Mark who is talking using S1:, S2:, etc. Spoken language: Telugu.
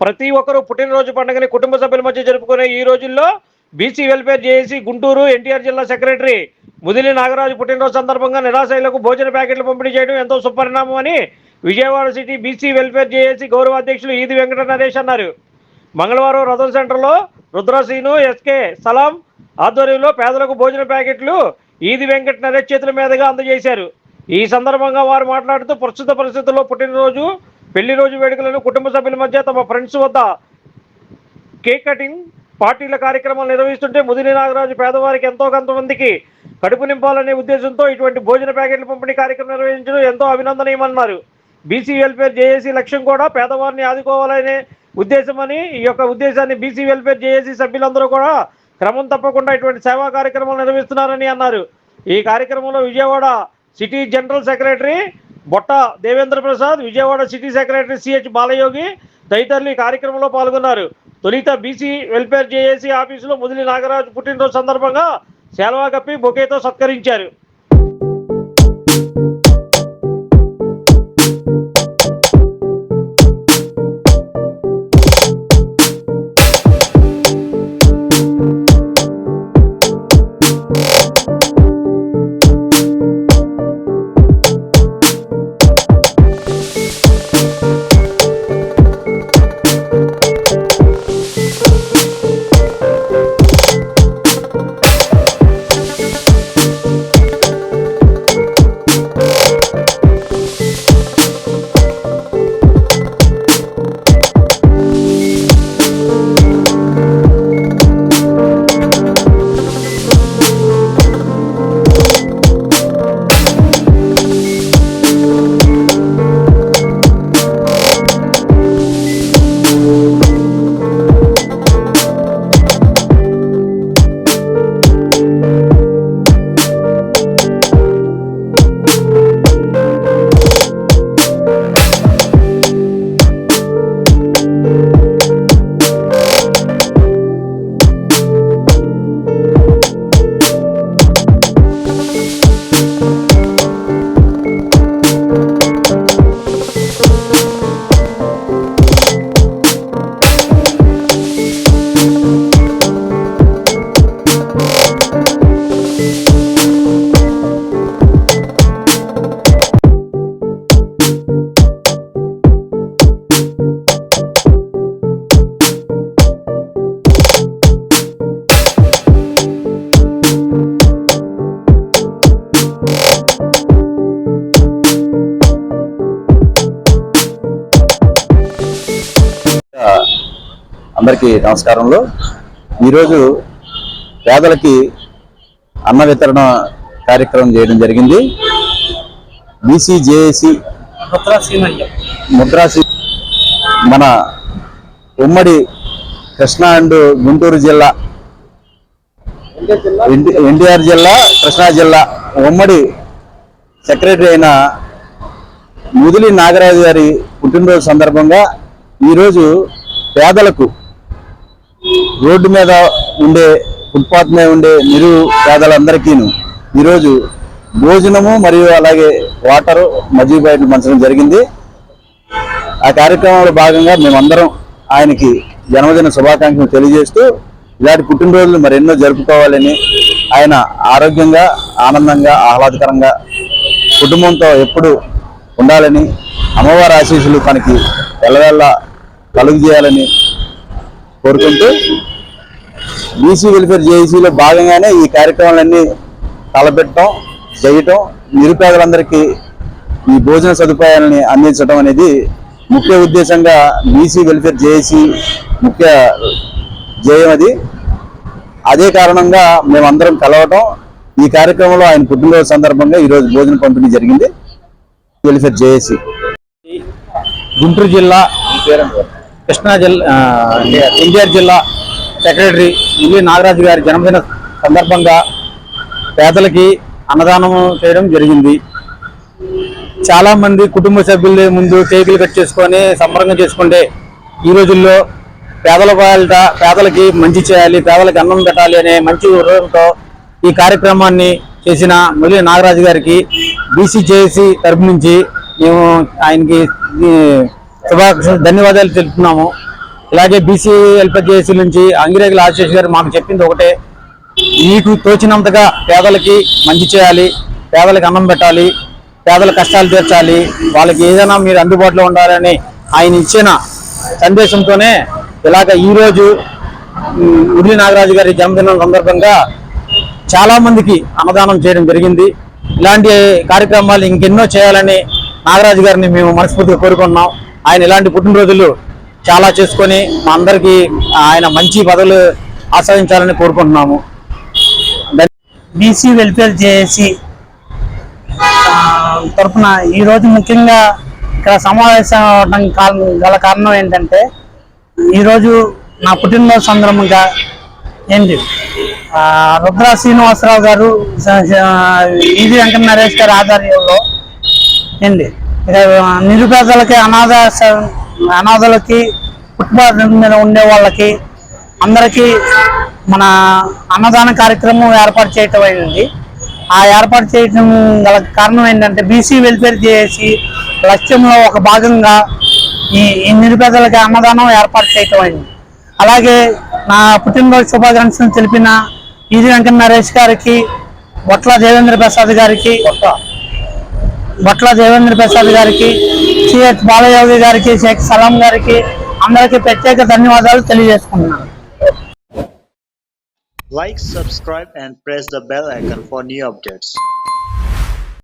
S1: ప్రతి ఒక్కరూ పుట్టినరోజు పండుగని కుటుంబ సభ్యుల మధ్య జరుపుకునే ఈ రోజుల్లో BC welfare JAC Guntur NTR జిల్లా సెక్రటరీ ముదిలి నాగరాజు పుట్టినరోజు సందర్భంగా నిరాశ్రయులకు భోజన ప్యాకెట్లు పంపిణీ చేయడం ఎంతో సుపరిణామం అని Vijayawada city BC welfare JAC గౌరవ అధ్యక్షులు ఈది వెంకట నరేష్ అన్నారు. మంగళవారం రథం సెంటర్లో రుద్రసీను ఎస్కే సలాం ఆధ్వర్యంలో పేదలకు భోజన ప్యాకెట్లు ఈది వెంకట నరేష్ చేతుల మీదుగా అందజేశారు. ఈ సందర్భంగా వారు మాట్లాడుతూ ప్రస్తుత పరిస్థితుల్లో పుట్టినరోజు పెళ్లి రోజు వేడుకలను కుటుంబ సభ్యుల మధ్య తమ ఫ్రెండ్స్ వద్ద కేక్ కటింగ్ పార్టీల కార్యక్రమాలు నిర్వహిస్తుంటే ముదిలి నాగరాజు పేదవారికి ఎంతో కొంతమందికి కడుపు నింపాలనే ఉద్దేశంతో ఇటువంటి భోజన ప్యాకెట్ల పంపిణీ కార్యక్రమం నిర్వహించడం ఎంతో అభినందనీయమన్నారు. బీసీ వెల్ఫేర్ జేఏసీ లక్ష్యం కూడా పేదవారిని ఆదుకోవాలనే ఉద్దేశమని ఈ యొక్క ఉద్దేశాన్ని బీసీ వెల్ఫేర్ జేఏసీ సభ్యులందరూ కూడా క్రమం తప్పకుండా ఇటువంటి సేవా కార్యక్రమాలు నిర్వహిస్తున్నారని అన్నారు. ఈ కార్యక్రమంలో Vijayawada city general secretary Botta Devendra Prasad, Vijayawada city secretary CH Balayogi తదితరులు ఈ కార్యక్రమంలో పాల్గొన్నారు. తొలిత బీసీ వెల్ఫేర్ జేఏసీ ఆఫీసులో ముదిలి నాగరాజు పుట్టినరోజు సందర్భంగా శాల్వా కప్పి బొకేతో సత్కరించారు.
S2: అందరికీ నమస్కారంలో ఈరోజు పేదలకి అన్న వితరణ కార్యక్రమం చేయడం జరిగింది. బీసీ జేఏసీ ముద్రాసి మన ఉమ్మడి కృష్ణా అండ్ గుంటూరు జిల్లా, ఎన్టీఆర్ జిల్లా, కృష్ణా జిల్లా ఉమ్మడి సెక్రటరీ అయిన ముదిలి నాగరాజు గారి పుట్టినరోజు సందర్భంగా ఈరోజు పేదలకు రోడ్డు మీద ఉండే ఫుట్పాత్ మీద ఉండే పేదలందరికీ ఈరోజు భోజనము మరియు అలాగే వాటరు మజ్జిగ ప్యాకెట్లు పంచడం జరిగింది. ఆ కార్యక్రమంలో భాగంగా మేమందరం ఆయనకి జన్మదిన శుభాకాంక్షలు తెలియజేస్తూ ఇలాంటి పుట్టినరోజులు మరెన్నో జరుపుకోవాలని, ఆయన ఆరోగ్యంగా, ఆనందంగా, ఆహ్లాదకరంగా కుటుంబంతో ఎప్పుడు ఉండాలని, అమ్మవారి ఆశీస్సులు తనకి ఎల్లవేళ్ళ కలుగు చేయాలని కోరుకుంటూ బీసీ వెల్ఫేర్ జేఏసీలో భాగంగానే ఈ కార్యక్రమాలన్నీ తలపెట్టడం, చేయటం, నిరుపేదలందరికీ ఈ భోజన సదుపాయాలని అందించడం అనేది ముఖ్య ఉద్దేశంగా బీసీ వెల్ఫేర్ జేఏసీ ముఖ్య ధ్యేయం. అదే కారణంగా మేమందరం కలవటం, ఈ కార్యక్రమంలో ఆయన పుట్టినరోజు సందర్భంగా ఈరోజు భోజన పంపిణీ జరిగింది. వెల్ఫేర్ జేఏసీ
S3: గుంటూరు జిల్లా, కృష్ణా జిల్లా, ఎన్టీఆర్ జిల్లా సెక్రటరీ ముదిలి నాగరాజు గారి జన్మదిన సందర్భంగా పేదలకి అన్నదానం చేయడం జరిగింది. చాలామంది కుటుంబ సభ్యుల ముందు కేకులు కట్ చేసుకొని సంబరంగా చేసుకుంటే ఈ రోజుల్లో పేదలకి మంచి చేయాలి, పేదలకి అన్నం పెట్టాలి అనే మంచి ఉద్దేశంతో ఈ కార్యక్రమాన్ని చేసిన ముదిలి నాగరాజు గారికి బీసీ జేఏసీ తరపు నుంచి మేము ఆయనకి శుభాకాంక్షలు, ధన్యవాదాలు తెలుపుతున్నాము. ఇలాగే బీసీ వెల్ఫేర్ జేఏసీ నుంచి అంగిరేగుల ఆశీష్ గారు మాకు చెప్పింది ఒకటే, మీకు తోచినంతగా పేదలకి మంచి చేయాలి, పేదలకు అన్నం పెట్టాలి, పేదల కష్టాలు తీర్చాలి, వాళ్ళకి ఏదైనా మీరు అందుబాటులో ఉండాలని ఆయన ఇచ్చిన సందేశంతోనే ఇలాగ ఈరోజు మురళీ నాగరాజు గారి జన్మదినం సందర్భంగా చాలా మందికి అన్నదానం చేయడం జరిగింది. ఇలాంటి కార్యక్రమాలు ఇంకెన్నో చేయాలని నాగరాజు గారిని మేము మనస్ఫూర్తిగా కోరుకుంటున్నాం. ఆయన ఇలాంటి పుట్టినరోజులు చాలా చేసుకొని మా అందరికీ ఆయన మంచి పదవులు ఆస్వాదించాలని కోరుకుంటున్నాము.
S4: బీసీ వెల్ఫేర్ జేఏసీ తరఫున ఈరోజు ముఖ్యంగా ఇక్కడ సమావేశం అవడానికి గల కారణం ఏంటంటే, ఈరోజు నా పుట్టినరోజు సందర్భంగా రుద్ర శ్రీనివాసరావు గారు, ఈది వెంకట నరేష్ గారి ఆధ్వర్యంలో నిరుపేదలకి, అనాథలకి, ఫుట్పాత్ మీద ఉండే వాళ్ళకి అందరికీ మన అన్నదాన కార్యక్రమం ఏర్పాటు చేయటం అయింది. ఆ ఏర్పాటు చేయడం గల కారణం ఏంటంటే, బీసీ వెల్ఫేర్ చేసి లక్ష్యంలో ఒక భాగంగా ఈ నిరుపేదలకి అన్నదానం ఏర్పాటు చేయటం అయింది. అలాగే నా పుట్టినరోజు శుభాకాంక్షలు తెలిపిన ఈది వెంకట నరేష్ గారికి, బొట్ల దేవేంద్ర ప్రసాద్ గారికి, సిహెచ్ బాలయోగి గారికి, షేక్ సలాం గారికి అందరికీ ప్రత్యేక ధన్యవాదాలు తెలియజేసుకుంటున్నాను.
S5: Like, subscribe and press the bell icon for new updates.